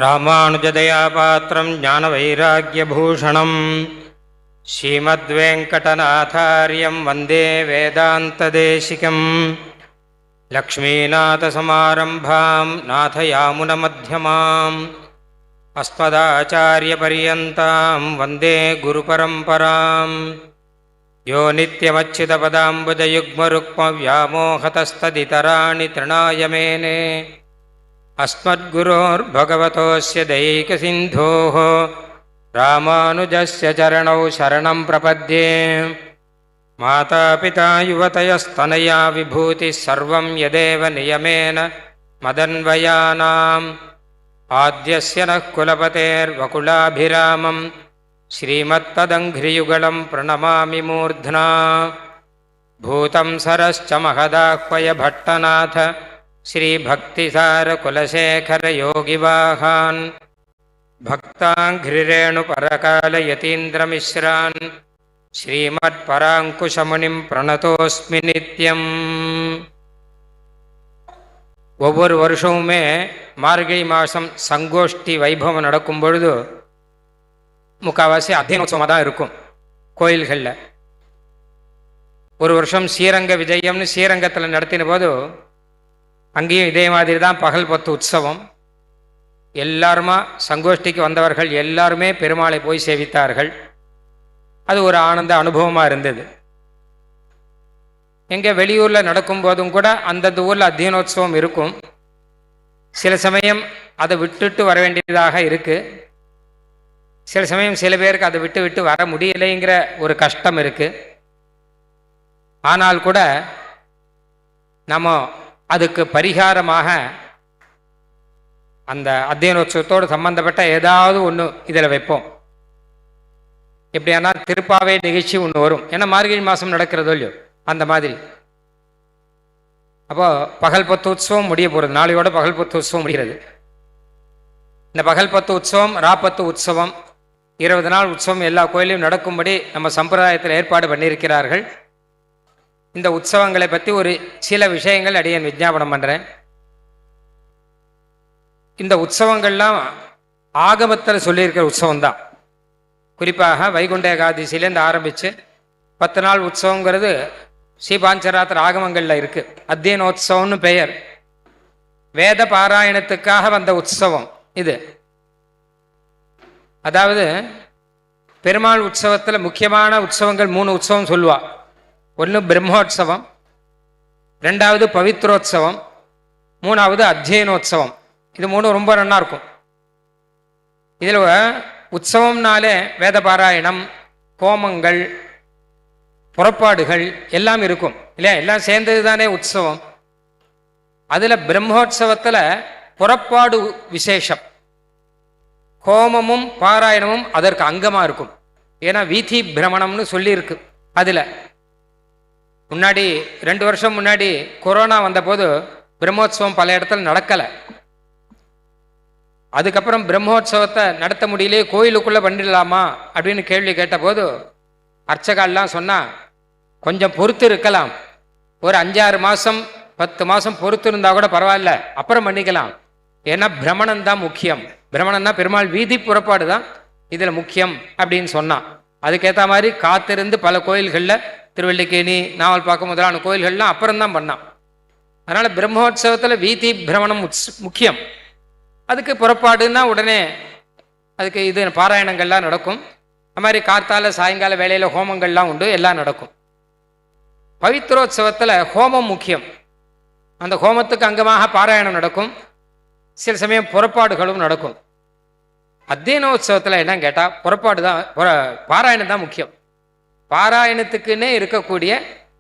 ராமானுஜதயாபாத்திரம் ஞானவைராக்யபூஷணம் ஸ்ரீமத்வேங்கடநாதார்யம் வந்தே வேதாந்ததேசிகம். லக்ஷ்மீநாதசமாரம்பாம் நாதயாமுனமத்தியமாம் அஸ்மதாச்சாரியபர்யந்தாம் வந்தே குருபரம்பராம். யோ நித்யமಚ್யுதபதாம்புஜயுக்மருக்மவ்யாமோஹதஸ்ததிதராணி த்ரிணாய மேனே अस्मद्गुरोर्भगवतोऽस्य दैकसिन्धोः रामानुजस्य चरणौ शरणं प्रपद्ये. मातापिता युवतयस्तनया विभूतिः सर्वं यदेव नियमेन मदन्वयानाम्. आद्यस्य नः कुलपतेर्वकुलाभिरामं श्रीमत्तदङ्घ्रियुगलं प्रणमामि मूर्ध्ना. भूतं सरश्च महदाह्वय भट्टनाथ श्रीभक्तिसारकुलशेखरयोगिवाहान् भक्ताङ्घ्रिरेणुपरकालयतीन्द्रमिश्रान् श्रीमत्पराङ्कुशमुनिं प्रणतोऽस्मि नित्यम्. ஒவ்வொரு வருஷமுமே மார்கழி மாதம் சங்கோஷ்டி வைபவம் நடக்கும் பொழுது முக்கால்வாசி அத்தியனோத்சவமாக தான் இருக்கும் கோயில்களில். ஒரு வருஷம் ஸ்ரீரங்க விஜயம்னு ஸ்ரீரங்கத்தில் நடத்தின போது அங்கேயும் இதே மாதிரி தான் பகல் 10 உற்சவம். எல்லாருமா சங்கோஷ்டிக்கு வந்தவர்கள் எல்லாருமே பெருமாளை போய் சேவித்தார்கள். அது ஒரு ஆனந்த அனுபவமாக இருந்தது. எங்கே வெளியூரில் நடக்கும்போதும் கூட அந்தந்த ஊரில் அத்தியனோத்சவம் இருக்கும். சில சமயம் அதை விட்டுட்டு வர வேண்டியதாக இருக்குது. சில சமயம் சில பேருக்கு அதை விட்டு விட்டு வர முடியலைங்கிற ஒரு கஷ்டம் இருக்குது. ஆனால் கூட நம்ம அதுக்கு பரிகாரமாக அந்த அத்தியனோத்சவத்தோடு சம்பந்தப்பட்ட ஏதாவது ஒன்று இதில் வைப்போம். எப்படியானா திருப்பாவை நிகழ்ச்சி ஒன்று வரும். ஏன்னா மார்கழி மாதம் நடக்கிறதோ இல்லையோ அந்த மாதிரி. அப்போது பகல் 10 உற்சவம் முடிய போகிறது. நாளையோட பகல் 10 உற்சவம் முடிகிறது. இந்த பகல் 10 உற்சவம், ரா 10 உற்சவம், 20 நாள் உற்சவம் எல்லா கோயிலையும் நடக்கும்படி நம்ம சம்பிரதாயத்தில் ஏற்பாடு பண்ணியிருக்கிறார்கள். இந்த உற்சவங்களை பற்றி ஒரு சில விஷயங்கள் அடியேன் விஞ்ஞாபனம் பண்ணுறேன். இந்த உற்சவங்கள்லாம் ஆகமத்தில் சொல்லியிருக்கிற உற்சவம் தான். குறிப்பாக வைகுண்ட ஏகாதசியிலேருந்து ஆரம்பித்து 10 நாள் உற்சவங்கிறது ஸ்ரீபாஞ்சராத்திர ஆகமங்களில் இருக்குது. அத்தியனோத்சவம்னு பெயர். வேத பாராயணத்துக்காக வந்த உற்சவம் இது. அதாவது பெருமாள் உற்சவத்தில் முக்கியமான உற்சவங்கள் 3 உற்சவம் சொல்லுவா. ஒன்று பிரம்மோற்சவம், 2வது பவித்ரோத்சவம், 3வது அத்தியனோத்சவம். இது 3 ரொம்ப நல்லா இருக்கும். இதில் உற்சவம்னாலே வேத பாராயணம், ஹோமங்கள், புறப்பாடுகள் எல்லாம் இருக்கும் இல்லையா? எல்லாம் சேர்ந்தது தானே உற்சவம். அதில் பிரம்மோற்சவத்தில் புறப்பாடு விசேஷம். ஹோமமும் பாராயணமும் அதற்கு அங்கமாக இருக்கும். ஏன்னா வீதி பிரமணம்னு சொல்லியிருக்கு. அதில் முன்னாடி 2 வருஷம் முன்னாடி கொரோனா வந்தபோது பிரம்மோற்சவம் பல இடத்துல நடக்கலை. அதுக்கப்புறம் பிரம்மோற்சவத்தை நடத்த முடியலையே, கோயிலுக்குள்ளே பண்ணிடலாமா அப்படின்னு கேள்வி கேட்டபோது அர்ச்சகால்லாம் சொன்னால் கொஞ்சம் பொறுத்து இருக்கலாம், ஒரு 5-6 மாதம் 10 மாதம் பொறுத்து இருந்தால் கூட பரவாயில்ல, அப்புறம் பண்ணிக்கலாம். ஏன்னா பிரமணம் தான் முக்கியம். பிரமணம்னா பெருமாள் வீதி புறப்பாடு தான் இதில் முக்கியம் அப்படின்னு சொன்னான். அதுக்கேற்ற மாதிரி காத்திருந்து பல கோயில்களில் திருவல்லிக்கேணி, நாவல்பாக்கம் முதலான கோயில்கள்லாம் அப்புறம்தான் பண்ணான். அதனால் பிரம்மோற்சவத்தில் வீதி பிரமணம் முக்கியம். அதுக்கு புறப்பாடுன்னா உடனே அதுக்கு இது பாராயணங்கள்லாம் நடக்கும். அது மாதிரி கார்த்தால சாயங்கால வேளையில் ஹோமங்கள்லாம் உண்டு, எல்லாம் நடக்கும். பவித்ரோத்சவத்தில் ஹோமம் முக்கியம். அந்த ஹோமத்துக்கு அங்கமாக பாராயணம் நடக்கும். சில சமயம் புறப்பாடுகளும் நடக்கும். அத்தியனோத்சவத்தில் என்னன்னு கேட்டால் புறப்பாடு தான், பாராயணம் தான் முக்கியம். பாராயணத்துக்குன்னே இருக்கக்கூடிய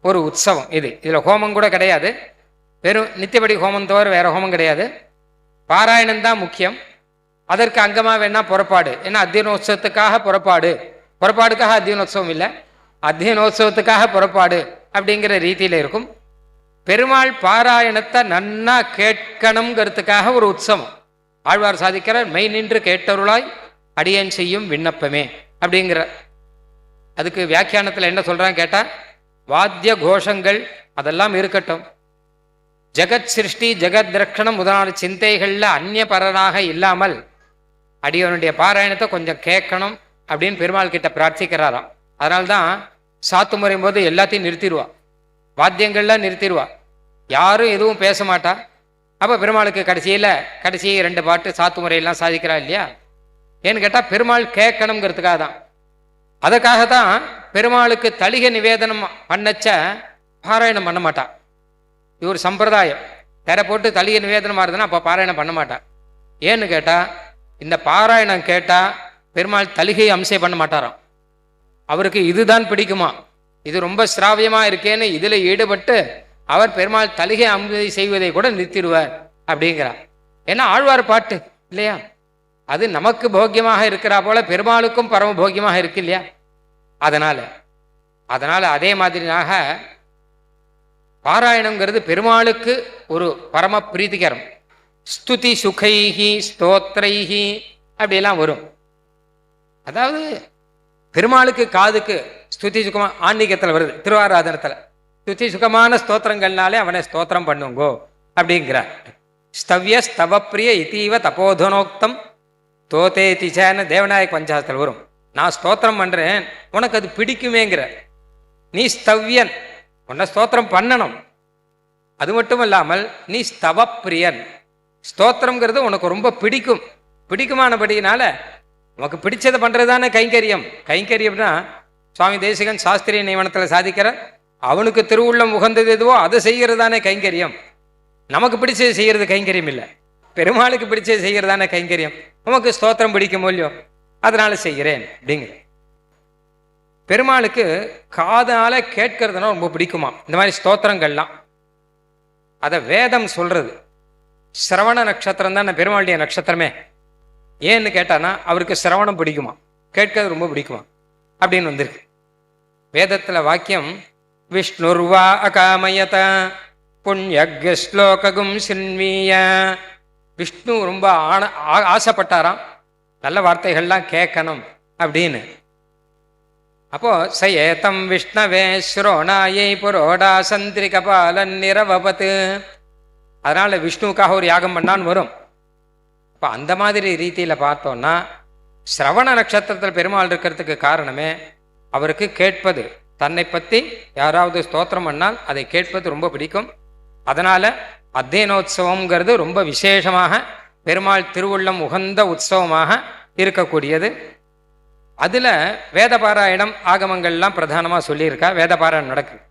ஒரு உற்சவம் இது. இதில் ஹோமம் கூட கிடையாது. வெறும் நித்தியபடி ஹோமம் தவிர வேறு ஹோமம் கிடையாது. பாராயணம் தான் முக்கியம். அதற்கு அங்கமாக வேணா புறப்பாடு. ஏன்னா அத்தியனோத்சவத்துக்காக புறப்பாடு, புறப்பாடுக்காக அத்தியனோத்சவம் இல்லை, அத்தியனோத்சவத்துக்காக புறப்பாடு அப்படிங்கிற ரீதியில் இருக்கும். பெருமாள் பாராயணத்தை நன்னா கேட்கணுங்கிறதுக்காக ஒரு உற்சவம். ஆழ்வார் சாதிக்கிறார், மெய் நின்று கேட்டருளாய் அடியேன் செய்யும் விண்ணப்பமே அப்படிங்கிற. அதுக்கு வியாக்கியானத்தில் என்ன சொல்கிறான்னு கேட்டால், வாத்திய கோஷங்கள் அதெல்லாம் இருக்கட்டும், ஜெகத் சிருஷ்டி ஜெகத் ரட்சணம் முதலான சிந்தைகளில் அந்நியபரனாக இல்லாமல் அடியவனுடைய பாராயணத்தை கொஞ்சம் கேட்கணும் அப்படின்னு பெருமாள் கிட்ட பிரார்த்திக்கிறாராம். அதனால்தான் சாத்து முறையும் போது எல்லாத்தையும் நிறுத்திடுவா, வாத்தியங்கள்லாம் நிறுத்திடுவா, யாரும் எதுவும் பேச மாட்டா. அப்போ பெருமாளுக்கு கடைசி 2 பாட்டு சாத்து முறையெல்லாம் சாதிக்கிறா இல்லையா? ஏன்னு கேட்டால் பெருமாள் கேட்கணுங்கிறதுக்காக தான். அதுக்காகத்தான் பெருமாளுக்கு தளிகை நிவேதனம் பண்ணச்ச பாராயணம் பண்ண மாட்டா. இது ஒரு சம்பிரதாயம். தெரை போட்டு தளிகை நிவேதனமாக இருந்ததுன்னா அப்போ பாராயணம் பண்ண மாட்டா. ஏன்னு கேட்டால் இந்த பாராயணம் கேட்டால் பெருமாள் தளிகை அம்சை பண்ண மாட்டாராம். அவருக்கு இதுதான் பிடிக்குமா, இது ரொம்ப சிராவியமாக இருக்கேன்னு இதில் ஈடுபட்டு அவர் பெருமாள் தளிகை அம்சை செய்வதை கூட நிறுத்திடுவார் அப்படிங்கிறார். ஏன்னா ஆழ்வார் பாட்டு இல்லையா, அது நமக்கு போக்கியமாக இருக்கிறா போல பெருமாளுக்கும் பரம போக்கியமாக இருக்கு இல்லையா? அதனால அதே மாதிரியாக பாராயணங்கிறது பெருமாளுக்கு ஒரு பரம பிரீத்திகரம். ஸ்துதி சுகைஹி ஸ்தோத்ரைஹி அப்படியெல்லாம் வரும். அதாவது பெருமாளுக்கு காதுக்கு ஸ்துதி சுகமா ஆன்மீகத்தில் வருது, திருவாராதனத்தில் ஸ்துதி சுகமான ஸ்தோத்திரங்கள்னாலே அவனை ஸ்தோத்திரம் பண்ணுங்கோ அப்படிங்கிறார். ஸ்தவ்ய ஸ்தவப்பிரிய இதீவ தபோதனோக்தம் தோதே திச்சேன்னு தேவநாயக பஞ்சாசத்தில் வரும். நான் ஸ்தோத்திரம் பண்ணுறேன், உனக்கு அது பிடிக்குமேங்கிற. நீ ஸ்தவ்யன், உன்னை ஸ்தோத்திரம் பண்ணணும். அது மட்டும் இல்லாமல் நீ ஸ்தவப்பிரியன், ஸ்தோத்திரங்கிறது உனக்கு ரொம்ப பிடிக்குமானபடினால உனக்கு பிடிச்சதை பண்ணுறது தானே கைங்கரியம். கைங்கரியம்னா சுவாமி தேசிகன் சாஸ்திரிய நியமனத்தில் சாதிக்கிற அவனுக்கு திருவுள்ளம் உகந்தது எதுவோ அதை செய்கிறது தானே கைங்கரியம். நமக்கு பிடிச்சது செய்கிறது கைங்கரியம் இல்லை, பெருமாளுக்கு பிடிச்சது செய்கிறது தானே கைங்கரியம். உனக்கு ஸ்தோத்திரம் பிடிக்கும் இல்லையோ, அதனால செய்கிறேன் அப்படிங்கிற. பெருமாளுக்கு காதால கேட்கறதுனா ரொம்ப பிடிக்குமா இந்த மாதிரி ஸ்தோத்திரங்கள்லாம். அதை வேதம் சொல்றது. சிரவண நட்சத்திரம் தான் பெருமாளுடைய நட்சத்திரமே. ஏன்னு கேட்டானா அவருக்கு சிரவணம் பிடிக்குமா, கேட்கறது ரொம்ப பிடிக்குமா அப்படின்னு வந்திருக்கு வேதத்துல வாக்கியம். விஷ்ணுர்வா அகாமயத புண்ணிய ஸ்லோகம் சின்வீய. விஷ்ணு ரொம்ப ஆசைப்பட்டாராம் நல்ல வார்த்தைகள்லாம் கேட்கணும் அப்படின்னு. அப்போ சயேதம் விஷ்ணவே ஸ்ரோணாயை புரோடா சந்திரி கபாலன் நிரவபத்து. அதனால விஷ்ணுவுக்காக ஒரு யாகம் பண்ணான்னு வரும். இப்போ அந்த மாதிரி ரீதியில் பார்த்தோம்னா சிரவண நட்சத்திரத்தில் பெருமாள் இருக்கிறதுக்கு காரணமே அவருக்கு கேட்பது, தன்னை பற்றி யாராவது ஸ்தோத்திரம் பண்ணால் அதை கேட்பது ரொம்ப பிடிக்கும். அதனால அத்தியனோத்சவங்கிறது ரொம்ப விசேஷமாக பெருமாள் திருவுள்ளம் உகந்த உற்சவமாக இருக்கக்கூடியது. அதில் வேத பாராயணம் ஆகமங்கள்லாம் பிரதானமாக சொல்லியிருக்கா. வேத பாராயணம் நடக்குது.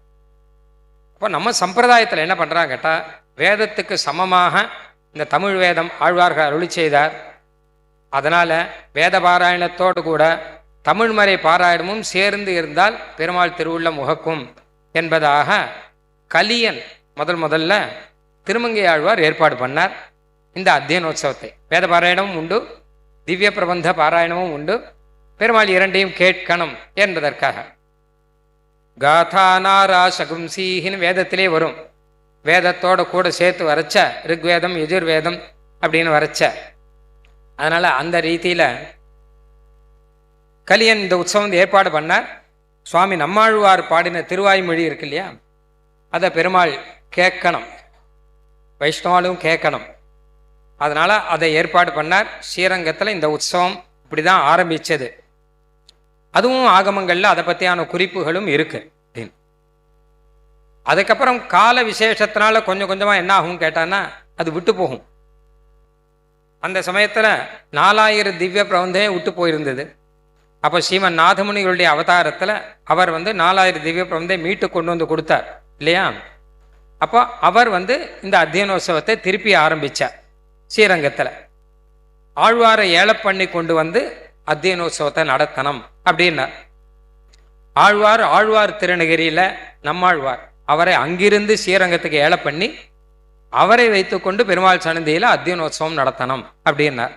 அப்போ நம்ம சம்பிரதாயத்தில் என்ன பண்ணுறாங்க கேட்டால் வேதத்துக்கு சமமாக இந்த தமிழ் வேதம் ஆழ்வார்கள் அருளி செய்தார். அதனால் வேத பாராயணத்தோடு கூட தமிழ்மறை பாராயணமும் சேர்ந்து இருந்தால் பெருமாள் திருவுள்ளம் உகக்கும் என்பதாக கலியன் முதல்ல திருமங்கை ஆழ்வார் ஏற்பாடு பண்ணார். இந்த அத்தியனோத்சவத்தை வேத பாராயணமும் உண்டு, திவ்ய பிரபந்த பாராயணமும் உண்டு. பெருமாள் இரண்டையும் கேட்கணும் என்பதற்காக காதானாரா சகும்சீஹின்னு வேதத்திலே வரும். வேதத்தோட கூட சேர்த்து வரைச்ச ரிக்வேதம் யஜுர்வேதம் அப்படின்னு வரைச்ச. அதனால அந்த ரீதியில் கலியன் இந்த உற்சவம் ஏற்பாடு பண்ணார். சுவாமி நம்மாழ்வார் பாடின திருவாய்மொழி இருக்கு இல்லையா, அதை பெருமாள் கேட்கணும், வைஷ்ணவாலும் கேட்கணும். அதனால அதை ஏற்பாடு பண்ணார். ஸ்ரீரங்கத்தில் இந்த உற்சவம் இப்படி தான் ஆரம்பித்தது. அதுவும் ஆகமங்களில் அதை பற்றியான குறிப்புகளும் இருக்கு. அதுக்கப்புறம் கால விசேஷத்தினால கொஞ்சம் கொஞ்சமாக என்ன ஆகும் கேட்டான்னா அது விட்டு போகும். அந்த சமயத்தில் 4000 திவ்ய பிரபந்தமே விட்டு போயிருந்தது. அப்போ ஸ்ரீமன் நாதமுனிகளுடைய அவதாரத்தில் அவர் 4000 திவ்ய பிரபந்தை மீட்டு கொண்டு வந்து கொடுத்தார் இல்லையா. அப்போ அவர் இந்த அத்தியனோத்சவத்தை திருப்பி ஆரம்பித்தார் ஸ்ரீரங்கத்தில். ஆழ்வாரை ஏழை பண்ணி கொண்டு அத்தியனோத்சவத்தை நடத்தணும் அப்படின்னார். ஆழ்வார் திருநகிரியில் நம்மாழ்வார் அவரை அங்கிருந்து ஸ்ரீரங்கத்துக்கு ஏழை பண்ணி அவரை வைத்துக்கொண்டு பெருமாள் சன்னதியில் அத்தியனோத்சவம் நடத்தணும் அப்படின்னார்.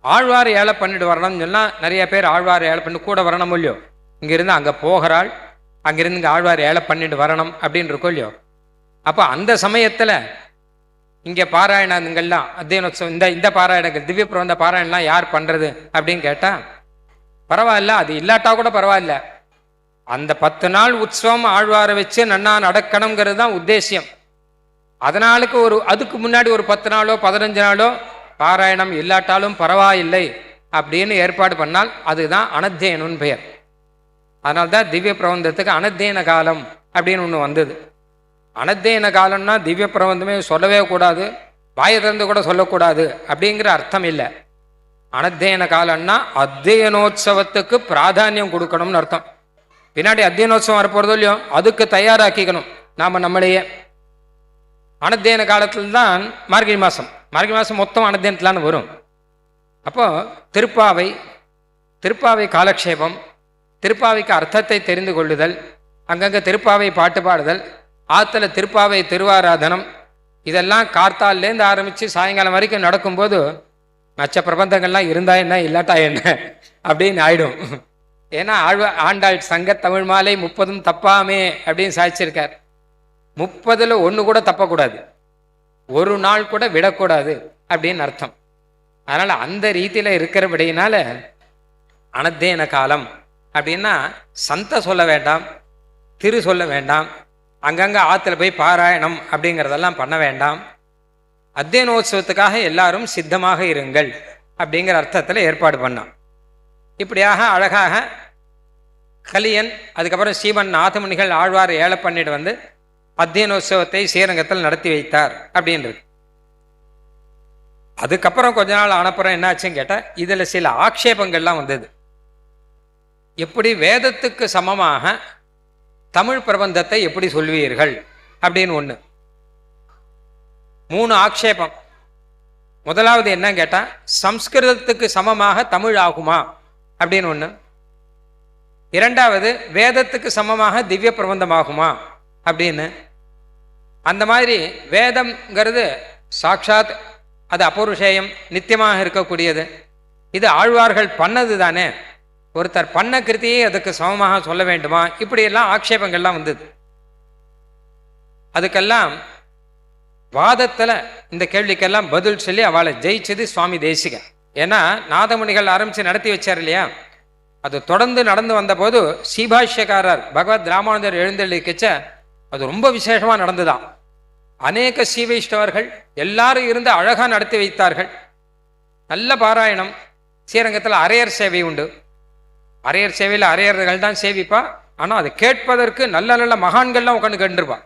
ஆழ்வார் ஏழை பண்ணிட்டு வரணும்னு சொன்னால் நிறைய பேர் ஆழ்வார் ஏழை பண்ணி கூட வரணும் இல்லையோ, இங்கிருந்து அங்கே போகிறாள், அங்கிருந்து இங்கே ஆழ்வார் ஏழை பண்ணிட்டு வரணும் அப்படின்னு இருக்கோ இல்லையோ. அப்போ அந்த சமயத்தில் இங்கே பாராயணங்கள்லாம் அத்தியனோத்சவம் இந்த பாராயணங்கள் திவ்ய பிரபந்த பாராயணம்லாம் யார் பண்ணுறது அப்படின்னு கேட்டால் பரவாயில்ல, அது இல்லாட்டா கூட பரவாயில்ல, அந்த 10 நாள் உற்சவம் ஆழ்வாரை வச்சு நன்னா நடக்கணுங்கிறது தான் உத்தேசியம். அதனாலுக்கு அதுக்கு முன்னாடி ஒரு 10 நாளோ 15 நாளோ பாராயணம் இல்லாட்டாலும் பரவாயில்லை அப்படின்னு ஏற்பாடு பண்ணால் அதுதான் அனத்தியனம்னு பெயர். அதனால்தான் திவ்ய பிரபந்தத்துக்கு அனத்தியன காலம் அப்படின்னு ஒன்று வந்தது. அனத்தியன காலம்னா திவ்ய பிரபந்தமே சொல்லவே கூடாது, வாயை திறந்து கூட சொல்லக்கூடாது அப்படிங்கிற அர்த்தம் இல்லை. அனத்தியன காலம்னா அத்தியனோத்சவத்துக்கு பிராதானியம் கொடுக்கணும்னு அர்த்தம். பின்னாடி அத்தியனோத்சவம் வரப்போறதோ இல்லையோ அதுக்கு தயாராக்கிக்கணும் நம்மளையே. அனத்தியன காலத்தில் தான் மார்கழி மாதம் மொத்தம் அனத்தியனத்திலான்னு வரும். அப்போ திருப்பாவை காலக்ஷேபம், திருப்பாவைக்கு அர்த்தத்தை தெரிந்து கொள்ளுதல், அங்கங்கே திருப்பாவை பாட்டு பாடுதல், ஆற்றுல திருப்பாவை திருவாராதனம், இதெல்லாம் கார்த்தாலேருந்து ஆரம்பித்து சாயங்காலம் வரைக்கும் நடக்கும்போது மற்ற பிரபந்தங்கள்லாம் இருந்தா என்ன இல்லாட்டா என்ன அப்படின்னு ஆயிடும். ஏன்னா ஆண்டாள் சங்க தமிழ் மாலை 30 தப்பாமே அப்படின்னு சாதிச்சிருக்கார். 30ல் 1 கூட தப்பக்கூடாது, ஒரு நாள் கூட விடக்கூடாது அப்படின்னு அர்த்தம். அதனால் அந்த ரீதியில் இருக்கிறபடினால அனத்தியன காலம் அப்படின்னா சந்த சொல்ல வேண்டாம், திரு சொல்ல வேண்டாம், அங்கங்கே ஆற்றுல போய் பாராயணம் அப்படிங்கிறதெல்லாம் பண்ண வேண்டாம். அத்தியனோத்சவத்துக்காக எல்லாரும் சித்தமாக இருங்கள் அப்படிங்கிற அர்த்தத்தில் ஏற்பாடு பண்ணான். இப்படியாக அழகாக கலியன் அதுக்கப்புறம் சீமன் நாதமுனிகள் ஆழ்வார் ஏழை பண்ணிட்டு வந்து அத்தியனோத்சவத்தை ஸ்ரீரங்கத்தில் நடத்தி வைத்தார் அப்படின்றது. அதுக்கப்புறம் கொஞ்ச நாள் ஆனப்புறம் என்னாச்சுன்னு கேட்டால் இதில் சில ஆக்ஷேபங்கள்லாம் வந்தது. எப்படி வேதத்துக்கு சமமாக தமிழ் பிரபந்தத்தை எப்படி சொல்வீர்கள் அப்படின்னு ஒன்று. 3 ஆக்ஷேபம். முதலாவது என்ன கேட்டால் சம்ஸ்கிருதத்துக்கு சமமாக தமிழ் ஆகுமா அப்படின்னு ஒன்று. இரண்டாவது வேதத்துக்கு சமமாக திவ்ய பிரபந்தமாகுமா அப்படின்னு. அந்த மாதிரி வேதம்ங்கிறது சாட்சாத் அது அபௌருஷேயம் நித்தியமாக இருக்கக்கூடியது. இது ஆழ்வார்கள் பண்ணது தானே, ஒருத்தர் பண்ண கிருத்தியை அதுக்கு சமமாக சொல்ல வேண்டுமா, இப்படியெல்லாம் ஆக்ஷேபங்கள்லாம் வந்தது. அதுக்கெல்லாம் வாதத்தில் இந்த கேள்விக்கெல்லாம் பதில் சொல்லி அவளை ஜெயிச்சது சுவாமி தேசிகன். ஏன்னா நாதமுனிகள் ஆரம்பித்து நடத்தி வச்சார் இல்லையா, அது தொடர்ந்து நடந்து வந்தபோது சீபாஷ்யக்காரர் பகவத் ராமானுஜர் எழுந்தளிக்கச்ச அது ரொம்ப விசேஷமாக நடந்துதான். அநேக சீவைஷ்டவர்கள் எல்லாரும் இருந்து அழகாக நடத்தி வைத்தார்கள். நல்ல பாராயணம். ஸ்ரீரங்கத்தில் அரையர் சேவை உண்டு. அரையர் சேவையில் அரையர்கள் தான் சேவிப்பா. ஆனால் அதை கேட்பதற்கு நல்ல நல்ல மகான்கள்லாம் உட்காந்து கேட்டுருப்பான்.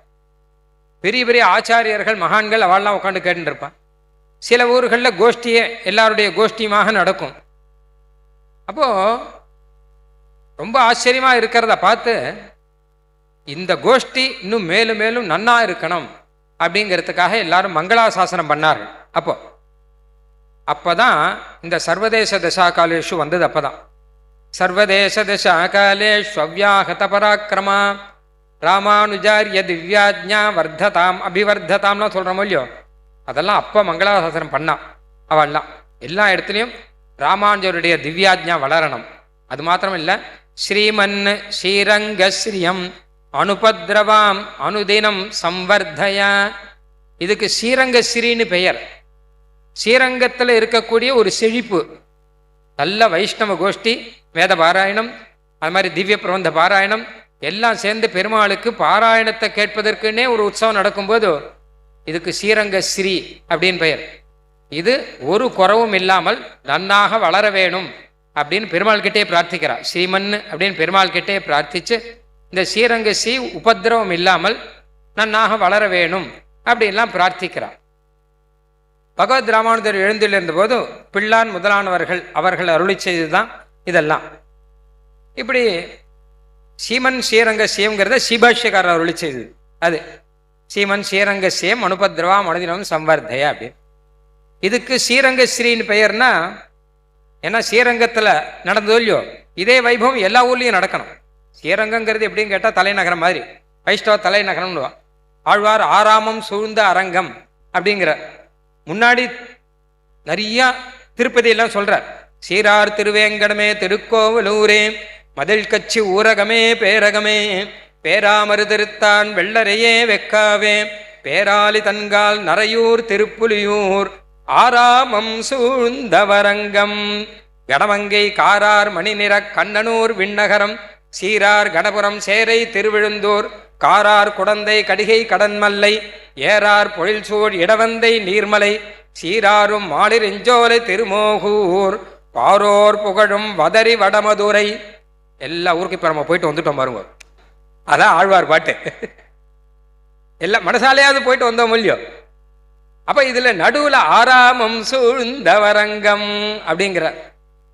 பெரிய பெரிய ஆச்சாரியர்கள் மகான்கள் அவள்லாம் உட்காந்து கேட்டுருப்பான். சில ஊர்களில் கோஷ்டியே எல்லாருடைய கோஷ்டியுமாக நடக்கும். அப்போது ரொம்ப ஆச்சரியமாக இருக்கிறத பார்த்து இந்த கோஷ்டி இன்னும் மேலும் மேலும் நன்னா இருக்கணும் அப்படிங்கிறதுக்காக எல்லாரும் மங்களாசாசனம் பண்ணார்கள். அப்போதான் இந்த சர்வதேச தசாகாலேஷு வந்தது. அப்போதான் சர்வதேச தசாகாலேஷு அவ்யாஹத பராக்கிரமா ராமானுஜாரிய திவ்யாஜ்ஞா வர்த்ததாம் அபிவர்த்ததாம்லாம் சொல்கிறோமோ இல்லையோ, அதெல்லாம் அப்போ மங்களாசாசனம் பண்ணான். அவள்லாம் எல்லா இடத்துலையும் ராமானுஜருடைய திவ்யாஜ்ஞா வளரணும். அது மாத்திரம் இல்லை, ஸ்ரீமன் ஸ்ரீரங்க ஸ்ரீயம் அனுபத்ரவாம் அனுதினம் சம்வர்தயா. இதுக்கு ஸ்ரீரங்க ஸ்ரீன்னு பெயர். ஸ்ரீரங்கத்தில் இருக்கக்கூடிய ஒரு செழிப்பு, நல்ல வைஷ்ணவ கோஷ்டி, வேத பாராயணம், அது மாதிரி திவ்ய பிரபந்த பாராயணம் எல்லாம் சேர்ந்து பெருமாளுக்கு பாராயணத்தை கேட்பதற்குன்னே ஒரு உற்சவம் நடக்கும்போது இதுக்கு ஸ்ரீரங்க ஸ்ரீ அப்படின்னு பெயர். இது ஒரு குறவும் இல்லாமல் நன்னாக வளர வேணும் அப்படின்னு பெருமாள் கிட்டே பிரார்த்திக்கிறார். ஸ்ரீமன் அப்படின்னு பெருமாள் கிட்டே பிரார்த்திச்சு இந்த ஸ்ரீரங்க ஸ்ரீ உபதிரவம் இல்லாமல் நன்னாக வளர வேணும் அப்படின்லாம் பிரார்த்திக்கிறார். பகவத் ராமானுஜர் எழுந்திருந்த போது பிள்ளான் முதலானவர்கள் அவர்கள் அருளி செய்துதான் இதெல்லாம். இப்படி சீமன் ஸ்ரீரங்க சியம்ங்கிறத சீபாஷ்யக்காரர் அருளி செய்தது. அது சீமன் ஸ்ரீரங்க சியம் அனுபத்ரவா மனதினம் சம்வர்தயா அப்படின்னு. இதுக்கு ஸ்ரீரங்க ஸ்ரீன்னு பெயர்னா, ஏன்னா ஸ்ரீரங்கத்தில் நடந்ததோ இல்லையோ இதே வைபவம் எல்லா ஊர்லேயும் நடக்கணும். ஸ்ரீரங்கங்கிறது எப்படின்னு கேட்டால் தலைநகரம் மாதிரி, வைஷ்ணவ தலைநகரம்னு. ஆழ்வார் ஆறாமம் சூழ்ந்த அரங்கம் அப்படிங்கிற முன்னாடி நிறையா திருப்பதியெல்லாம் சொல்கிறார். சீரார் திருவேங்கடமே திருக்கோவலூரே மதில் கட்சி ஊரகமே பேரகமே பேராமரு திருத்தான் வெள்ளரையே வெக்காவே பேராலி தன்கால் நரையூர் திருப்புலியூர் ஆராமம் சூழ்ந்தவரங்கம் கடமங்கை காரார் மணிநிற கண்ணனூர் விண்ணகரம் சீரார் கடபுரம் சேரை திருவிழுந்தூர் காரார் குடந்தை கடிகை கடன்மல்லை ஏறார் பொழில்சூழ் இடவந்தை நீர்மலை சீராரும் மாளிரெஞ்சோலை திருமோகூர் பாரோர் புகழும் வதரி வடமதுரை. எல்லா ஊருக்கு இப்ப நம்ம போயிட்டு வந்துட்டோம் பாருங்க. அதான் ஆழ்வார் பாட்டு. எல்லாம் மனசாலையாவது போயிட்டு வந்தோம் இல்லையோ. அப்ப இதுல நடுவுல ஆராமம் சூழ்ந்தவரங்கம் அப்படிங்கிற.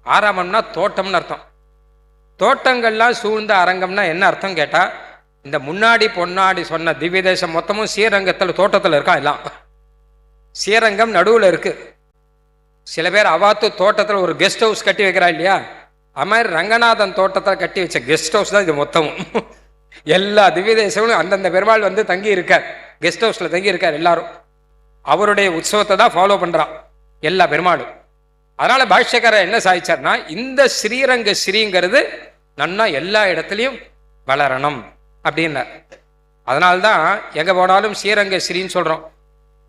ஆராமம்னா தோட்டம்னு அர்த்தம். தோட்டங்கள்லாம் சூழ்ந்த அரங்கம்னா என்ன அர்த்தம் கேட்டா, இந்த முன்னாடி பொன்னாடி சொன்ன திவ்ய தேசம் மொத்தமும் ஸ்ரீரங்கத்தில் தோட்டத்தில் இருக்கா. எல்லாம் ஸ்ரீரங்கம் நடுவில் இருக்கு. சில பேர் அவாத்து தோட்டத்தில் ஒரு கெஸ்ட் ஹவுஸ் கட்டி வைக்கிறா இல்லையா, அது மாதிரி ரங்கநாதன் தோட்டத்தில் கட்டி வச்ச கெஸ்ட் ஹவுஸ் தான் இது மொத்தமும். எல்லா திவ்ய தேசங்களும் அந்தந்த பெருமாள் வந்து தங்கி இருக்கார், கெஸ்ட் ஹவுஸ்ல தங்கி இருக்கார். எல்லாரும் அவருடைய உற்சவத்தை தான் ஃபாலோ பண்றான் எல்லா பெருமாளும். அதனால பாஷ்யக்காரர் என்ன சாதிச்சார்னா, இந்த ஸ்ரீரங்க ஸ்ரீங்கிறது நன்னா எல்லா இடத்துலையும் வளரணும் அப்படின்னார். அதனால்தான் எங்க போனாலும் ஸ்ரீரங்க ஸ்ரீன்னு சொல்றோம்.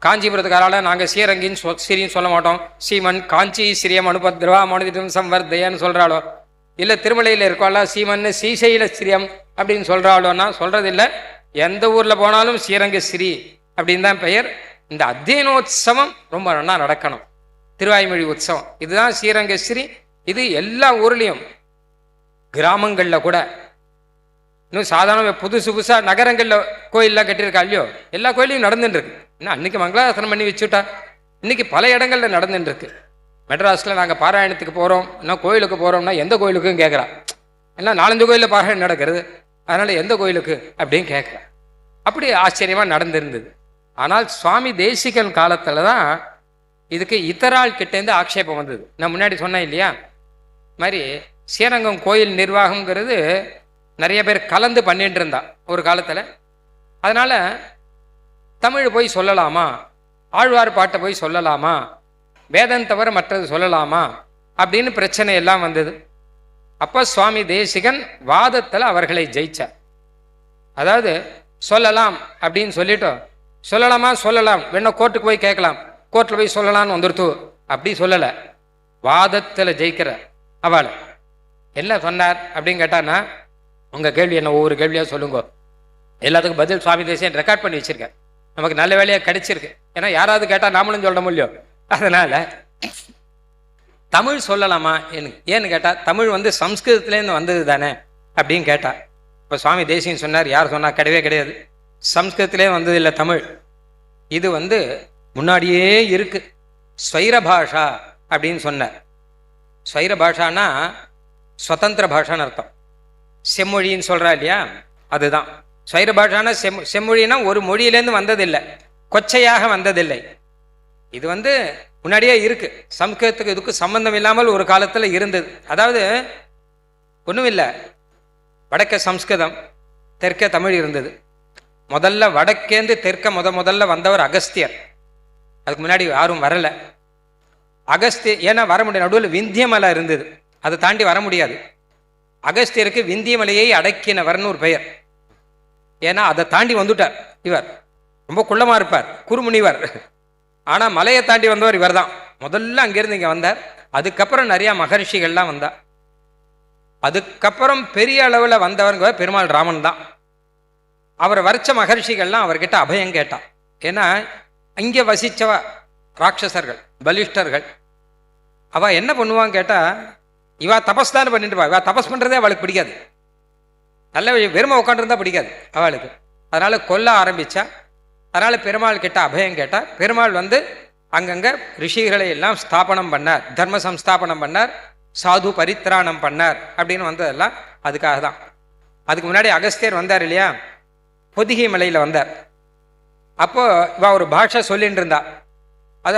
காஞ்சிபுரத்துக்காரால நாங்கள் ஸ்ரீரங்கின்னு ஸ்ரீன்னு சொல்ல மாட்டோம். சீமன் காஞ்சி ஸ்ரீயம் அனுபத்ரவா மனிதம் சம்வர்தயன்னு சொல்றாளோ, இல்லை திருமலையில் இருக்கோம்ல சீமன் ஸ்ரீசைல ஸ்ரீயம் அப்படின்னு சொல்றாளோன்னா சொல்றது இல்லை. எந்த ஊர்ல போனாலும் ஸ்ரீரங்க ஸ்ரீ அப்படின்னு தான் பெயர். இந்த அத்தியனோத்சவம் ரொம்ப நல்லா நடக்கணும். திருவாய்மொழி உற்சவம் இதுதான் ஸ்ரீரங்க ஸ்ரீ. இது எல்லா ஊர்லேயும், கிராமங்களில் கூட, இன்னும் சாதாரண புதுசு புதுசாக நகரங்களில் கோயிலெலாம் கட்டியிருக்கா இல்லையோ, எல்லா கோயிலையும் நடந்துட்டு இருக்கு. இன்னும் அன்னைக்கு மங்களாசனம் பண்ணி வச்சுட்டா இன்னைக்கு பல இடங்களில் நடந்துட்டு இருக்கு. மெட்ராஸில் நாங்கள் பாராயணத்துக்கு போகிறோம், இன்னும் கோயிலுக்கு போகிறோம்னா எந்த கோயிலுக்கும் கேட்குறா. ஏன்னா 4 கோயிலில் பாராயணம் நடக்கிறது, அதனால எந்த கோயிலுக்கு அப்படின்னு கேட்குறா. அப்படி ஆச்சரியமாக நடந்திருந்தது. ஆனால் சுவாமி தேசிகன் காலத்தில் தான் இதுக்கு இத்தரால் கிட்டேருந்து ஆக்ஷேபம் வந்தது. நான் முன்னாடி சொன்னேன் இல்லையா, மாதிரி ஸ்ரீரங்கம் கோயில் நிர்வாகம்ங்கிறது நிறைய பேர் கலந்து பண்ணிட்டு இருந்தா ஒரு காலத்தில். அதனால தமிழ் போய் சொல்லலாமா, ஆழ்வார் பாட்டை போய் சொல்லலாமா, வேதம் தவிர மற்றது சொல்லலாமா அப்படின்னு பிரச்சனை எல்லாம் வந்தது. அப்போ சுவாமி தேசிகன் வாதத்தில் அவர்களை ஜெயிச்சார். அதாவது சொல்லலாம் அப்படின்னு சொல்லிட்டோம், சொல்லலாமா சொல்லலாம், வேணா கோர்ட்டுக்கு போய் கேட்கலாம், கோர்ட்டில் போய் சொல்லலாம்னு வந்துடுத்து, அப்படி சொல்லலை. வாதத்தில் ஜெயிக்கிற அவள் என்ன சொன்னார் அப்படின்னு கேட்டான்னா, உங்கள் கேள்வி என்ன ஒவ்வொரு கேள்வியாக சொல்லுங்க, எல்லாத்துக்கும் பதில் சுவாமி தேசிகன் ரெக்கார்ட் பண்ணி வச்சிருக்கேன். நமக்கு நல்ல வேலையாக கிடைச்சிருக்கு. ஏன்னா யாராவது கேட்டால் நாமளும் சொல்ல முடியும். அதனால தமிழ் சொல்லலாமா ஏன்னு கேட்டால், தமிழ் வந்து சம்ஸ்கிருதத்துலேருந்து வந்தது தானே அப்படின்னு கேட்டா. இப்போ சுவாமி தேசிகன் சொன்னார், யார் சொன்னால் கிடையவே கிடையாது, சம்ஸ்கிருதத்திலே வந்தது இல்லை தமிழ். இது வந்து முன்னாடியே இருக்கு. ஸ்வைர பாஷா அப்படின்னு சொன்னார். ஸ்வைர பாஷானா ஸ்வதந்திர பாஷான்னு அர்த்தம். செம்மொழின்னு சொல்றா இல்லையா, அதுதான் ஸ்வைர பாஷானா. செம்மொழினா ஒரு மொழியிலேருந்து வந்ததில்லை, கொச்சையாக வந்ததில்லை. இது வந்து முன்னாடியே இருக்கு. சம்ஸ்கிருதத்துக்கு இதுக்கு சம்பந்தம் இல்லாமல் ஒரு காலத்தில் இருந்தது. அதாவது ஒன்றும் இல்லை, வடக்க சம்ஸ்கிருதம், தெற்கே தமிழ் இருந்தது. முதல்ல வடக்கேந்து தெற்க முதல்ல வந்தவர் அகஸ்தியர். அதுக்கு முன்னாடி யாரும் வரல. அகஸ்தியர் ஏன்னா வர முடியாது, நடுவில் விந்தியமலை இருந்தது, அதை தாண்டி வர முடியாது. அகஸ்தியருக்கு விந்தியமலையை அடக்கினவர்னு ஒரு பெயர். ஏன்னா அதை தாண்டி வந்துட்டார். இவர் ரொம்ப குள்ளமா இருப்பார், குறுமுனிவர். ஆனா மலையை தாண்டி வந்தவர் இவர் தான். முதல்ல அங்கிருந்து இங்க வந்தார். அதுக்கப்புறம் நிறைய மகர்ஷிகள்லாம் வந்தார். அதுக்கப்புறம் பெரிய அளவில் வந்தவங்க பெருமாள் ராமன் தான். அவர் வரைச்ச மகர்ஷிகள்லாம் அவர்கிட்ட அபயம் கேட்டான். ஏன்னா இங்கே வசிச்சவ ராட்சசர்கள், பலிஷ்டர்கள். அவ என்ன பண்ணுவான்னு கேட்டா, இவா தபஸ் தானே பண்ணிட்டு பா, இவா தபஸ் பண்றதே அவளுக்கு பிடிக்காது. நல்ல வெறுமை உட்காந்துருந்தா பிடிக்காது அவளுக்கு. அதனால கொல்ல ஆரம்பிச்சா. அதனால பெருமாள் கிட்ட அபயம் கேட்டா. பெருமாள் வந்து அங்கங்க ரிஷிகளை எல்லாம் ஸ்தாபனம் பண்ணார், தர்ம சம்ஸ்தாபனம் பண்ணார், சாது பரித்ராணம் பண்ணார் அப்படின்னு வந்ததெல்லாம் அதுக்காக தான். அதுக்கு முன்னாடி அகஸ்தியர் வந்தார் இல்லையா, பொதிகை மலையில் வந்தார். அப்போ இவ ஒரு பாஷை சொல்லிட்டு இருந்தா. அது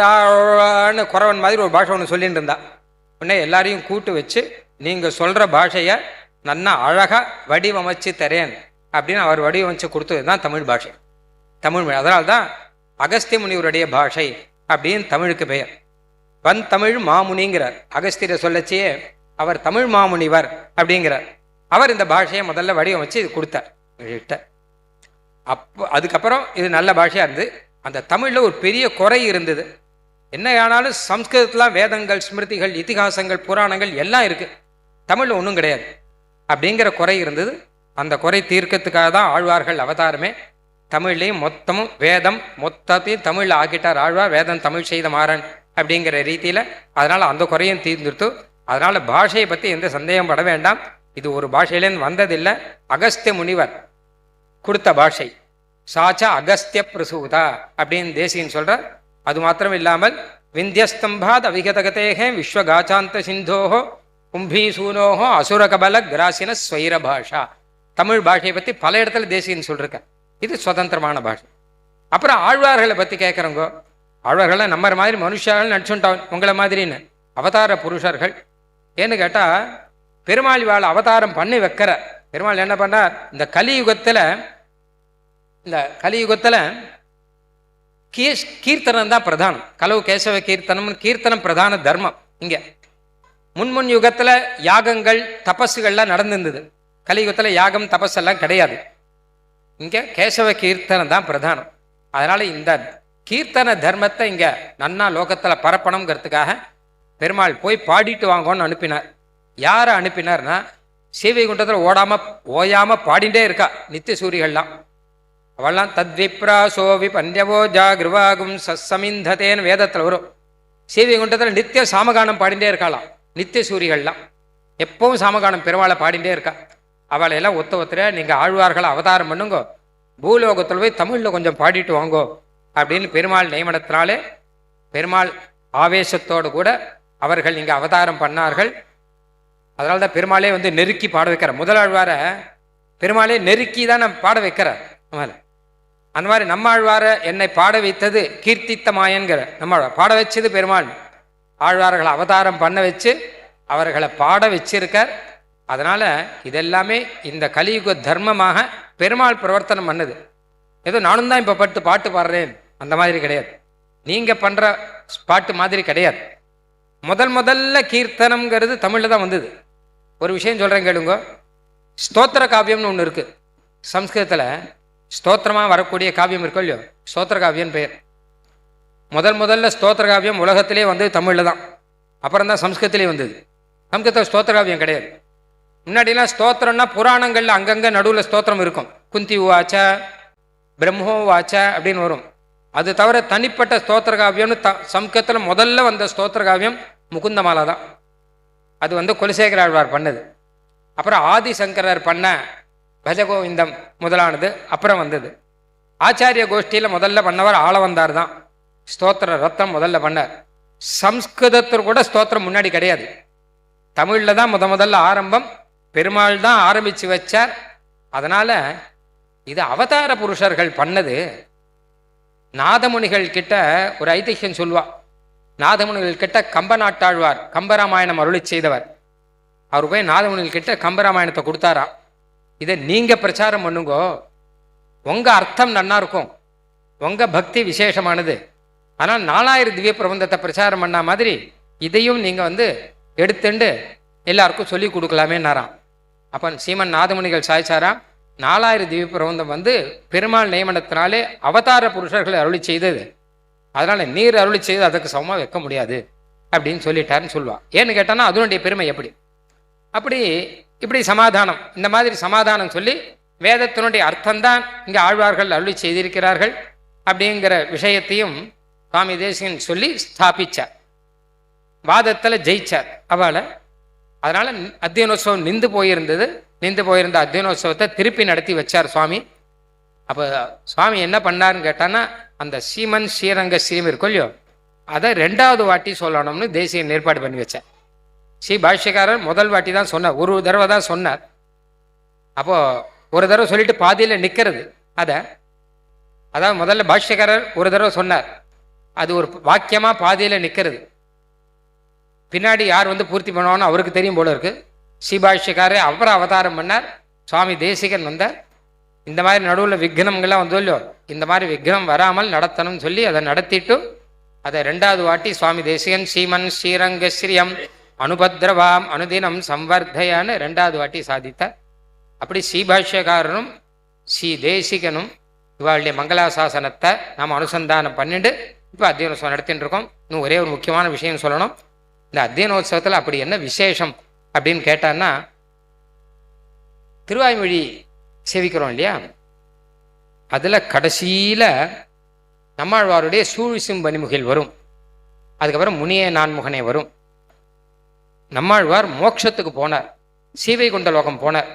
குறவன் மாதிரி ஒரு பாஷை ஒன்று சொல்லிட்டு இருந்தா. உடனே எல்லாரையும் கூட்டு வச்சு, நீங்கள் சொல்கிற பாஷையை நன்னா அழகாக வடிவமைச்சு தரேன் அப்படின்னு அவர் வடிவமைச்சு கொடுத்தது தான் தமிழ் பாஷை, தமிழ் மொழி. அதனால்தான் அகஸ்திய முனிவருடைய பாஷை அப்படின்னு தமிழுக்கு பெயர். வன் தமிழ் மாமுனிங்கிறார். அகஸ்தியரை சொல்லச்சே அவர் தமிழ் மாமுனிவர் அப்படிங்கிறார். அவர் இந்த பாஷையை முதல்ல வடிவமைச்சு இது கொடுத்தார் கிட்ட. அப்போ அதுக்கப்புறம் இது நல்ல பாஷையாக இருந்து. அந்த தமிழில் ஒரு பெரிய குறை இருந்தது. என்ன ஆனாலும் சம்ஸ்கிருதத்தில் வேதங்கள், ஸ்மிருதிகள், இதிகாசங்கள், புராணங்கள் எல்லாம் இருக்குது, தமிழில் ஒன்றும் கிடையாது அப்படிங்கிற குறை இருந்தது. அந்த குறை தீர்க்கத்துக்காக தான் ஆழ்வார்கள் அவதாரமே. தமிழ்லையும் மொத்தமும் வேதம் மொத்தத்தையும் தமிழில் ஆக்கிட்டார் ஆழ்வார். வேதம் தமிழ் செய்த மாறன் அப்படிங்கிற ரீதியில். அதனால் அந்த குறையும் தீர்ந்துடுத்து. அதனால் பாஷையை பற்றி எந்த சந்தேகம் பட வேண்டாம். இது ஒரு பாஷையிலேருந்து வந்ததில்லை, அகஸ்திய முனிவர் கொடுத்த பாஷை. சாச்சா அகஸ்திய பிரசூதா அப்படின்னு தேசிகன் சொல்கிறார். அது மாத்திரம் இல்லாமல் விந்தியஸ்தம்பாத் அவிகதகதேகே விஸ்வகாச்சாந்த சிந்தோஹோ கும்பீசூனோஹோ அசுரகபல கிராசின ஸ்வைர பாஷா. தமிழ் பாஷையை பற்றி பல இடத்துல தேசிகன் சொல்லிருக்க. இது சுதந்திரமான பாஷை. அப்புறம் ஆழ்வார்களை பற்றி கேட்குறவங்க, ஆழ்வார்களை நம்ம மாதிரி மனுஷர்கள் நடிச்சுட்டான் உங்களை மாதிரின்னு அவதார புருஷர்கள். ஏன்னு கேட்டால் பெருமாள் வாழ் அவதாரம் பண்ணி வைக்கிற பெருமாள் என்ன பண்ணார், இந்த கலியுகத்தில் கீர்த்தனம் தான் பிரதானம். கலவு கேசவ கீர்த்தனம், கீர்த்தனம் பிரதான தர்மம். இங்கே முன் யுகத்தில் யாகங்கள் தபஸுகள்லாம் நடந்திருந்தது. கலியுகத்தில் யாகம் தபஸெல்லாம் கிடையாது. இங்கே கேசவ கீர்த்தனம் தான் பிரதானம். அதனால் இந்த கீர்த்தன தர்மத்தை இங்கே நன்னா லோகத்தில் பரப்பணுங்கிறதுக்காக பெருமாள் போய் பாடிட்டு வாங்கன்னு அனுப்பினார். யாரை அனுப்பினார்னா, ஸ்ரீவைகுண்டத்தில் ஓயாமல் பாடிண்டே இருக்கா நித்திய சூரிகள்லாம். அவள்லாம் தத்விப்ரா சோவி பஞ்சவோ ஜாகிருவாகும் சசமிந்ததேன்னு வேதத்தில் வரும். ஸ்ரீவைகுண்டத்தில் நித்திய சாமகானம் பாடிண்டே இருக்காளாம் நித்திய சூரிகள்லாம். எப்பவும் சாமகானம் பெருமாளை பாடிண்டே இருக்கா. அவளையெல்லாம் ஒத்தர நீங்கள் ஆழ்வார்களை அவதாரம் பண்ணுங்கோ, பூலோகத்தில் போய் தமிழில் கொஞ்சம் பாடிட்டு வாங்கோ அப்படின்னு பெருமாள் நியமனத்தினாலே பெருமாள் ஆவேசத்தோடு கூட அவர்கள் இங்கே அவதாரம் பண்ணார்கள். அதனால தான் பெருமாளே நெருக்கி பாட வைக்கிறார். முதலாழ்வார பெருமாளே நெருக்கி தான் நம்ம பாட வைக்கிறார். அந்த மாதிரி நம்ம ஆழ்வார என்னை பாட வைத்தது கீர்த்தித்த மாயன்கிற நம்ம பாட வச்சது பெருமாள். ஆழ்வார்களை அவதாரம் பண்ண வச்சு அவர்களை பாட வச்சிருக்கார். அதனால இதெல்லாமே இந்த கலியுக தர்மமாக பெருமாள் பிரவர்த்தனம் பண்ணது. ஏதோ நானும் தான் இப்போ பாட்டு பாடுறேன் அந்த மாதிரி கிடையாது. நீங்கள் பண்ணுற பாட்டு மாதிரி கிடையாது. முதல்ல கீர்த்தனம்ங்கிறது தமிழில் தான் வந்தது. ஒரு விஷயம் சொல்கிறேன் கேளுங்க. ஸ்தோத்திர காவியம்னு ஒன்று இருக்குது. சம்ஸ்கிருதத்தில் ஸ்தோத்திரமாக வரக்கூடிய காவியம் இருக்கோ இல்லையோ, ஸ்தோத்திர காவியம் பெயர். முதல்ல ஸ்தோத்திர காவியம் உலகத்திலே வந்தது தமிழில் தான். அப்புறம் தான் சம்ஸ்கிருதத்திலே வந்தது. சம்ஸ்கிருதத்தில் ஸ்தோத்திர காவியம் கிடையாது. முன்னாடிலாம் ஸ்தோத்திரம்னா புராணங்களில் அங்கங்கே நடுவில் ஸ்தோத்திரம் இருக்கும். குந்தி வாச்ச பிரம்மோ வாச்ச அப்படின்னு வரும். அது தவிர தனிப்பட்ட ஸ்தோத்திர காவியம்னு சம்ஸ்கிருதத்தில் முதல்ல வந்த ஸ்தோத்திர காவியம் முகுந்தமாலா தான். அது குலசேகர ஆழ்வார் பண்ணது. அப்புறம் ஆதிசங்கரர் பண்ண பஜகோவிந்தம் முதலானது அப்புறம் வந்தது. ஆச்சாரிய கோஷ்டியில் முதல்ல பண்ணவர் ஆளவந்தார் தான். ஸ்தோத்திர ரத்தம் முதல்ல பண்ணார். சம்ஸ்கிருதத்தில் கூட ஸ்தோத்திரம் முன்னாடி கிடையாது. தமிழில் தான் முதல்ல ஆரம்பம். பெருமாள் தான் ஆரம்பித்து வச்சார். அதனால் இது அவதார புருஷர்கள் பண்ணது. நாதமுனிகள் கிட்ட ஒரு ஐதிஹ்யம் சொல்வா. நாதமுனிகள் கிட்ட கம்பநாட்டாழ்வார் கம்பராமாயணம் அருளி செய்தவர். அவர் போய் நாதமுனிகள் கிட்ட கம்பராமாயணத்தை கொடுத்தாராம். இதை நீங்கள் பிரச்சாரம் பண்ணுங்கோ, உங்கள் அர்த்தம் நன்னா இருக்கும், உங்கள் பக்தி விசேஷமானது. ஆனால் 4000 திவ்ய பிரபந்தத்தை பிரச்சாரம் பண்ண மாதிரி இதையும் நீங்கள் எடுத்துண்டு எல்லாருக்கும் சொல்லி கொடுக்கலாமேன்னாராம். அப்போ சீமன் நாதமுனிகள் சாய்ச்சாராம், 4000 திவ்ய பிரபந்தம் பெருமாள் நியமனத்தினாலே அவதார புருஷர்களை அருளி செய்தது. அதனால் நீர் அருளி செய்து அதுக்கு சமமாக வைக்க முடியாது அப்படின்னு சொல்லிட்டாருன்னு சொல்லுவாள். ஏன்னு கேட்டான்னா அதனுடைய பெருமை எப்படி இப்படி சமாதானம், இந்த மாதிரி சமாதானம் சொல்லி வேதத்தினுடைய அர்த்தம்தான் இங்கே ஆழ்வார்கள் அருளி செய்திருக்கிறார்கள் அப்படிங்கிற விஷயத்தையும் சுவாமி தேசிகன் சொல்லி ஸ்தாபிச்சார். வாதத்தில் ஜெயிச்சார் அவளை. அதனால் அத்தியனோத்சவம் நின்று போயிருந்த அத்தியனோத்சவத்தை திருப்பி நடத்தி வச்சார் சுவாமி. அப்போ சுவாமி என்ன பண்ணாருன்னு கேட்டான்னா, அந்த சீமன் ஸ்ரீரங்க ஸ்ரீம் இருக்கும் இல்லையோ, அதை 2வது வாட்டி சொல்லணும்னு தேசிகன் ஏற்பாடு பண்ணி வச்சார். ஸ்ரீ பாஷ்யக்காரர் முதல் வாட்டி தான் சொன்னார், ஒரு தடவை தான் சொன்னார். அப்போது ஒரு தடவை சொல்லிட்டு பாதியில் நிற்கிறது. அதாவது முதல்ல பாஷ்யக்காரர் ஒரு தடவை சொன்னார், அது ஒரு வாக்கியமாக பாதியில் நிற்கிறது. பின்னாடி யார் பூர்த்தி பண்ணுவான்னு அவருக்கு தெரியும் போல இருக்கு. ஸ்ரீபாஷ்யக்காரர் அப்புறம் அவதாரம் பண்ணார். சுவாமி தேசிகன் வந்தார். இந்த மாதிரி நடுவில் விக்னங்கள்லாம் இல்லையோ, இந்த மாதிரி விக்னம் வராமல் நடத்தணும்னு சொல்லி அதை நடத்திட்டு அதை 2வது வாட்டி சுவாமி தேசிகன் ஸ்ரீமன் ஸ்ரீரங்க ஸ்ரீயம் அனுபத்ரவாம் அனுதினம் சம்வர்தயான்னு 2வது வாட்டி சாதித்தார். அப்படி ஸ்ரீபாஷ்யக்காரரும் ஸ்ரீ தேசிகனும் இவாளுடைய மங்களாசாசனத்தை நாம் அனுசந்தானம் பண்ணிட்டு இப்போ அத்தியனோத்சவம் நடத்திட்டு இருக்கோம். இன்னும் ஒரே ஒரு முக்கியமான விஷயம் சொல்லணும். இந்த அத்தியனோத்சவத்தில் அப்படி என்ன விசேஷம் அப்படின்னு கேட்டான்னா, திருவாய்மொழி சேவிக்கிறோம் இல்லையா, அதில் கடைசியில் நம்மாழ்வாருடைய சூழிசும் பனிமுகில் வரும். அதுக்கப்புறம் முனிய நான்முகனே வரும். நம்மாழ்வார் மோட்சத்துக்கு போனார், சீவைகுண்ட லோகம் போனார்.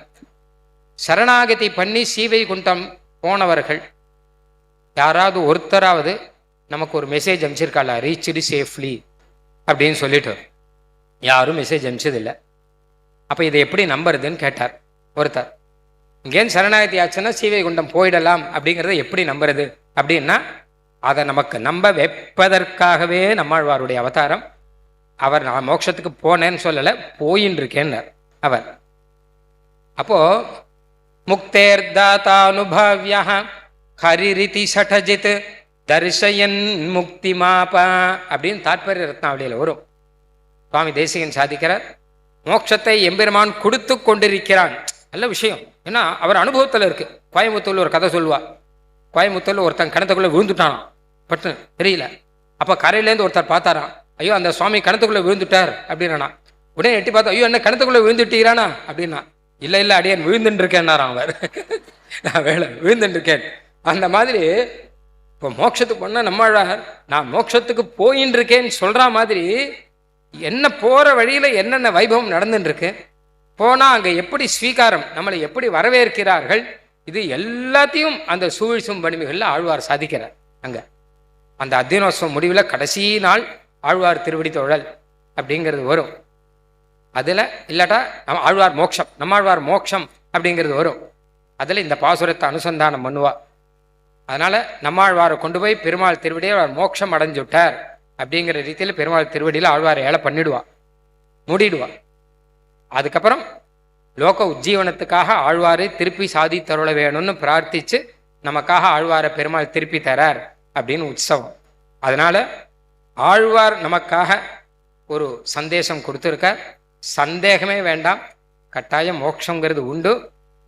சரணாகதி பண்ணி சீவைகுண்டம் போனவர்கள் யாராவது ஒருத்தராவது நமக்கு ஒரு மெசேஜ் அனுப்பிச்சிருக்காளா, ரீச்டு சேஃப்லி அப்படின்னு சொல்லிட்டு? யாரும் மெசேஜ் அனுப்பிச்சதில்லை. அப்போ இதை எப்படி நம்புறதுன்னு கேட்டார் ஒருத்தர். இங்கேன்னு சரணாகதி ஆச்சுன்னா சீவைகுண்டம் போயிடலாம் அப்படிங்கிறத எப்படி நம்புறது அப்படின்னா, அதை நமக்கு நம்ப வைப்பதற்காகவே நம்மாழ்வாருடைய அவதாரம். அவர் நான் மோட்சத்துக்கு போனேன்னு சொல்லலை, போயின்னு இருக்கேன்னார் அவர். அப்போ முக்தேர்தாத்தானுபவ்யா ஹரிரிதி சடஜித் தர்ஷயன் முக்தி மாபா அப்படின்னு தாற்பரிய ரத்னாவளியில் வரும். சுவாமி தேசிகன் சாதிக்கிறார், மோட்சத்தை எம்பெருமான் கொடுத்து கொண்டிருக்கிறான். நல்ல விஷயம். ஏன்னா அவர் அனுபவத்தில் இருக்கு. கோயம்புத்தூர்ல ஒரு கதை சொல்லுவா. கோயம்புத்தூர்ல ஒருத்தன் கிணத்துக்குள்ள விழுந்துட்டானான், பட்டு தெரியல. அப்போ கரையிலேருந்து ஒருத்தர் பார்த்தாராம், ஐயோ அந்த சுவாமி கிணத்துக்குள்ள விழுந்துட்டார் அப்படின்னா. உடனே எட்டி பார்த்தா, ஐயோ என்ன கிணத்துக்குள்ள விழுந்துட்டீரானா அப்படின்னா. இல்லை இல்லை அடியேன் விழுந்துட்டு இருக்கேன்னாராம் அவர். நான் வேலை விழுந்துட்டு இருக்கேன். அந்த மாதிரி இப்போ மோட்சத்துக்கு போனால் நம்மாழ்வார் நான் மோட்சத்துக்கு போயின்னு இருக்கேன்னு சொல்ற மாதிரி என்ன போற வழியில என்னென்ன வைபவம் நடந்துட்டு இருக்கு, போனா அங்க எப்படி ஸ்வீகாரம், நம்மளை எப்படி வரவேற்கிறார்கள், இது எல்லாத்தையும் அந்த சூழ்சும் பணிமிகள்ல ஆழ்வார் சாதிக்கிறார். அங்க அந்த அத்தியனோத்சவம் முடிவில் கடைசி நாள் ஆழ்வார் திருவடி தொழல் அப்படிங்கிறது வரும். அதில் இல்லாட்டா ஆழ்வார் மோட்சம், நம்மாழ்வார் மோட்சம் அப்படிங்கிறது வரும். அதில் இந்த பாசுரத்தை அனுசந்தானம் பண்ணுவா. அதனால நம்மாழ்வாரை கொண்டு போய் பெருமாள் திருவடியை அவர் மோட்சம் அடைஞ்சுட்டார் அப்படிங்கிற ரீதியில் பெருமாள் திருவடியில் ஆழ்வார் ஏழை பண்ணிடுவா, மூடிடுவா. அதுக்கப்புறம் லோக உஜ்ஜீவனத்துக்காக ஆழ்வாரை திருப்பி சாதித்தருள வேணும்னு பிரார்த்திச்சு நமக்காக ஆழ்வாரை பெருமாள் திருப்பி தரார் அப்படின்னு உற்சவம். அதனால ஆழ்வார் நமக்காக ஒரு சந்தேசம் கொடுத்துருக்கார். சந்தேகமே வேண்டாம், கட்டாயம் மோட்சங்கிறது உண்டு.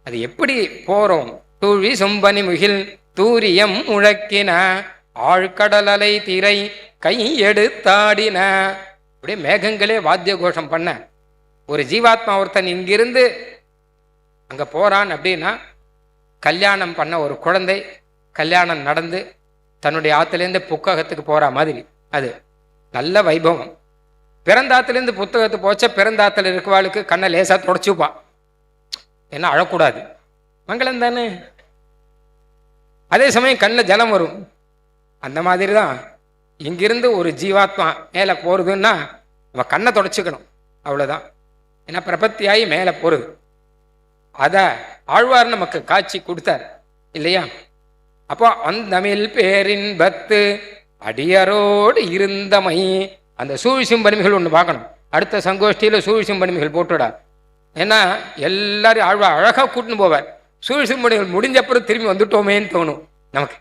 அது எப்படி போறோம்? தூழி சொம்பனி முகில் தூரியம் முழக்கின ஆழ்கடலலை திரை கை எடுத்தாடின. அப்படியே மேகங்களே வாத்திய கோஷம் பண்ண ஒரு ஜீவாத்மா ஒருத்தன் இங்கிருந்து அங்க போறான் அப்படின்னா, கல்யாணம் பண்ண ஒரு குழந்தை கல்யாணம் நடந்து தன்னுடைய ஆத்துலேருந்து புத்தகத்துக்கு போற மாதிரி அது நல்ல வைபவம். பிறந்தாத்துலேருந்து புத்தகத்துக்கு போச்ச பிறந்தாத்துல இருக்கவாளுக்கு கண்ணை லேசா தொடச்சுப்பான், ஏன்னா அழக்கூடாது, மங்களம் தானே. அதே சமயம் கண்ணில் ஜலம் வரும். அந்த மாதிரி தான் இங்கிருந்து ஒரு ஜீவாத்மா மேலே போறதுன்னா அவன் கண்ணை தொடச்சிக்கணும், அவ்வளோதான். ஏன்னா பிரபத்தியாகி மேலே போறது. அத ஆழ்வார் நமக்கு காட்சி கொடுத்தார் இல்லையா? அப்போ அந்தமிழ் பேரின்பத்து அடியரோடு இருந்தமை. அந்த சூழ்ச்சியும் பனிமைகள் ஒன்று பார்க்கணும். அடுத்த சங்கோஷ்டியில் சூழ்ச்சியும் பனிமைகள் போட்டுடா. ஏன்னா எல்லாரும் ஆழ்வார் அழகாக கூட்டின்னு போவார். சூழ்ச்சியும் பணிகள் முடிஞ்ச அப்புறம் திரும்பி வந்துட்டோமேன்னு தோணும் நமக்கு.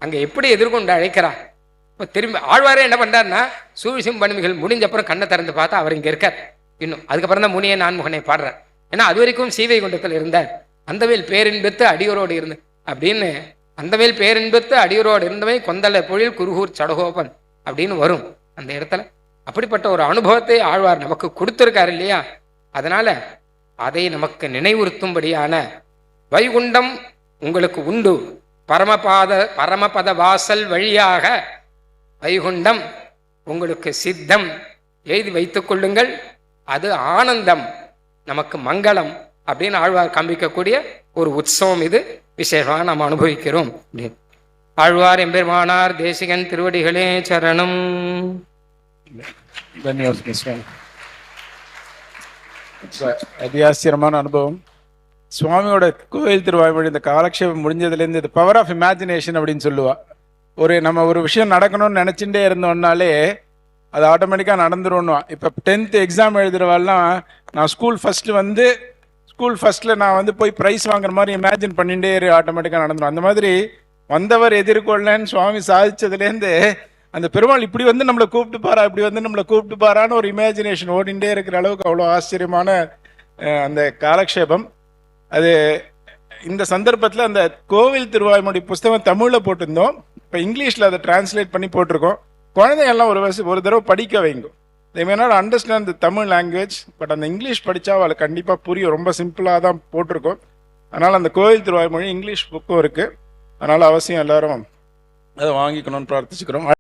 அங்கே எப்படி எதிர்கொண்டு அழைக்கிறா. இப்போ திரும்பி ஆழ்வாரே என்ன பண்ணுறாருன்னா, சூழ்ச்சியும் பனிமைகள் முடிஞ்ச அப்புறம் கண்ணை திறந்து பார்த்தா அவர் இங்கே இருக்கார் இன்னும். அதுக்கப்புறம் தான் முனிய நான்முகனை பாடுறார். ஏன்னா அது வரைக்கும் சீவை குண்டத்தில் இருந்தார். அந்தவேல் பேரின்பத்து அடியோரோடு இருந்து அப்படின்னு, அந்தவேல் பேரின்பத்து அடியோரோடு இருந்தவை கொந்தலை பொழில் குருகூர் சடகோபன் அப்படின்னு வரும் அந்த இடத்துல. அப்படிப்பட்ட ஒரு அனுபவத்தை ஆழ்வார் நமக்கு கொடுத்துருக்காரு இல்லையா? அதனால அதை நமக்கு நினைவுறுத்தும்படியான வைகுண்டம் உங்களுக்கு உண்டு. பரமபத வாசல் வழியாக வைகுண்டம் உங்களுக்கு சித்தம், எழுதி வைத்துக் கொள்ளுங்கள். அது ஆனந்தம், நமக்கு மங்களம் அப்படின்னு ஆழ்வார் காண்பிக்கக்கூடிய ஒரு உற்சவம். இது விசேஷமாக நாம் அனுபவிக்கிறோம். ஆழ்வார் எம்பெருமானார் தேசிகன் திருவடிகளே சரணம். அத்தியாவசியமான அனுபவம். சுவாமியோட கோயில் திருவாய்மொழி இந்த காலக்ஷேபம் முடிஞ்சதுலேருந்து இது பவர் ஆஃப் இமேஜினேஷன் அப்படின்னு சொல்லுவா. நம்ம ஒரு விஷயம் நடக்கணும்னு நினச்சிட்டே இருந்தோம்னாலே அது ஆட்டோமேட்டிக்காக நடந்துரும்னுவா. இப்போ 10th எக்ஸாம் எழுதுறவாள்லாம் நான் ஸ்கூல் ஃபஸ்ட்டில் நான் போய் ப்ரைஸ் வாங்குற மாதிரி இமேஜின் பண்ணிகிட்டே ஆட்டோமேட்டிக்காக நடந்துடும். அந்த மாதிரி வந்தவர் எதிர்கொள்ளன்னு சுவாமி சாதிச்சதுலேருந்து அந்த பெருமாள் இப்படி நம்மளை கூப்பிட்டு பாரா, இப்படி நம்மளை கூப்பிட்டு பாரான்னு ஒரு இமேஜினேஷன் ஓடிண்டே இருக்கிற அளவுக்கு அவ்வளோ ஆச்சரியமான அந்த காலக்ஷேபம். அது இந்த சந்தர்ப்பத்தில் அந்த கோவில் திருவாய்மொழி புஸ்தகம் தமிழில் போட்டிருந்தோம். இப்போ இங்கிலீஷில் அதை டிரான்ஸ்லேட் பண்ணி போட்டிருக்கோம். குழந்தைங்கள்லாம் ஒரு தடவை படிக்க வைங்க. they may not understand the Tamil language, but அந்த இங்கிலீஷ் படித்தா அவளுக்கு கண்டிப்பாக புரியும். ரொம்ப சிம்பிளாக தான் போட்டிருக்கோம். அதனால் அந்த கோவில் திருவாய்மொழி இங்கிலீஷ் புக்கும் இருக்குது. அதனால் அவசியம் எல்லாரும் அதை வாங்கிக்கணும்னு பிரார்த்திச்சுக்கிறோம்.